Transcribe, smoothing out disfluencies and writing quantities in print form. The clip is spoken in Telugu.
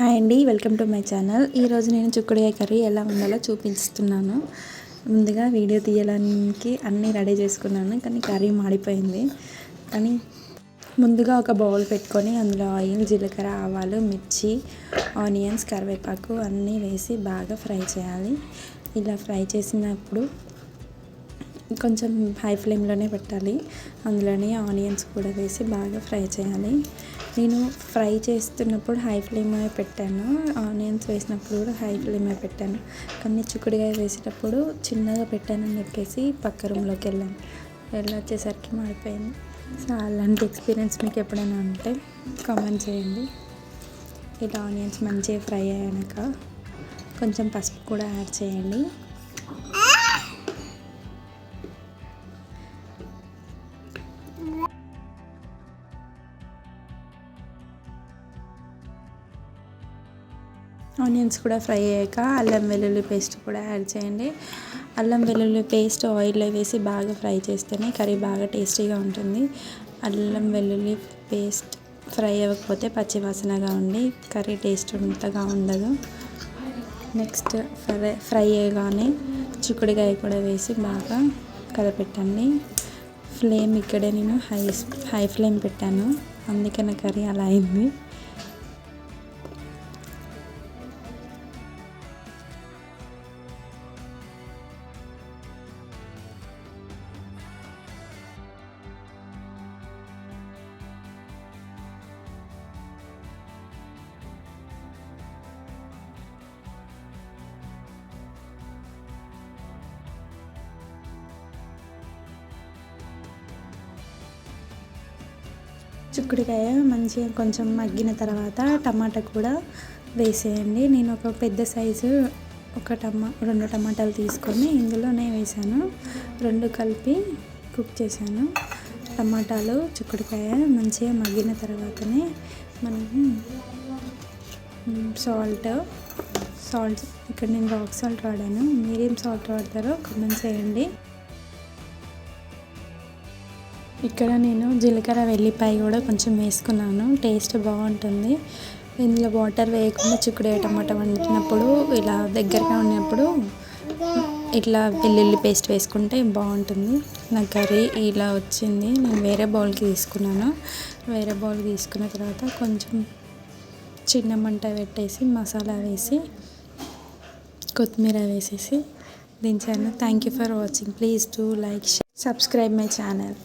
హాయ్ అండి, వెల్కమ్ టు మై ఛానల్. ఈరోజు నేను చిక్కుడుకాయ కర్రీ ఎలా ఉండాలో చూపిస్తున్నాను. ముందుగా వీడియో తీయడానికి అన్నీ రెడీ చేసుకున్నాను, కానీ కర్రీ మాడిపోయింది. కానీ ముందుగా ఒక బౌల్ పెట్టుకొని అందులో ఆయిల్, జీలకర్ర, ఆవాలు, మిర్చి, ఆనియన్స్, కరివేపాకు అన్నీ వేసి బాగా ఫ్రై చేయాలి. ఇలా ఫ్రై చేసినప్పుడు కొంచెం హై ఫ్లేమ్లోనే పెట్టాలి. అందులోనే ఆనియన్స్ కూడా వేసి బాగా ఫ్రై చేయాలి. నేను ఫ్రై చేస్తున్నప్పుడు హై ఫ్లేమే పెట్టాను, ఆనియన్స్ వేసినప్పుడు కూడా హై ఫ్లేమే పెట్టాను. కానీ చిక్కుడుకాయ వేసేటప్పుడు చిన్నగా పెట్టానని చెప్పేసి పక్క రూమ్లోకి వెళ్ళొచ్చేసరికి మాడిపోయింది. సో అలాంటి ఎక్స్పీరియన్స్ మీకు ఎప్పుడైనా ఉంటే కామెంట్ చేయండి. ఇలా ఆనియన్స్ మంచిగా ఫ్రై అయ్యాక కొంచెం పసుపు కూడా యాడ్ చేయండి. ఆనియన్స్ కూడా ఫ్రై అయ్యాక అల్లం వెల్లుల్లి పేస్ట్ కూడా యాడ్ చేయండి. అల్లం వెల్లుల్లి పేస్ట్ ఆయిల్లో వేసి బాగా ఫ్రై చేస్తేనే కర్రీ బాగా టేస్టీగా ఉంటుంది. అల్లం వెల్లుల్లి పేస్ట్ ఫ్రై అవ్వకపోతే పచ్చివాసనగా ఉండి కర్రీ టేస్ట్ అంతగా ఉండదు. నెక్స్ట్ ఫ్రై అయ్యగానే చిక్కుడుకాయ కూడా వేసి బాగా కలపెట్టండి. ఫ్లేమ్ ఇక్కడే నేను హై ఫ్లేమ్ పెట్టాను, అందుకని కర్రీ అలా అయింది. చిక్కుడుకాయ మంచిగా కొంచెం మగ్గిన తర్వాత టమాటా కూడా వేసేయండి. నేను ఒక పెద్ద సైజు రెండు టమాటాలు తీసుకొని ఇందులోనే వేసాను. రెండు కలిపి కుక్ చేశాను. టమాటాలు, చిక్కుడుకాయ మంచిగా మగ్గిన తర్వాతనే మనం సాల్ట్ ఇక్కడ నేను రాక్ సాల్ట్ వాడాను, మీరేం సాల్ట్ వాడతారో కామెంట్ చేయండి. ఇక్కడ నేను జీలకర్ర, వెల్లిపాయ కూడా కొంచెం వేసుకున్నాను, టేస్ట్ బాగుంటుంది. ఇందులో వాటర్ వేయకుండా చిక్కుడుకాయ టమాటా వండినప్పుడు ఇలా దగ్గరగా ఉన్నప్పుడు ఇట్లా వెల్లుల్లి పేస్ట్ వేసుకుంటే బాగుంటుంది. నా కర్రీ ఇలా వచ్చింది. నేను వేరే బౌల్కి తీసుకున్నాను. వేరే బౌల్ తీసుకున్న తర్వాత కొంచెం చిన్న మంట పెట్టేసి మసాలా వేసి కొత్తిమీర వేసేసి దించాను. Thank you for watching. Please do like, subscribe my channel.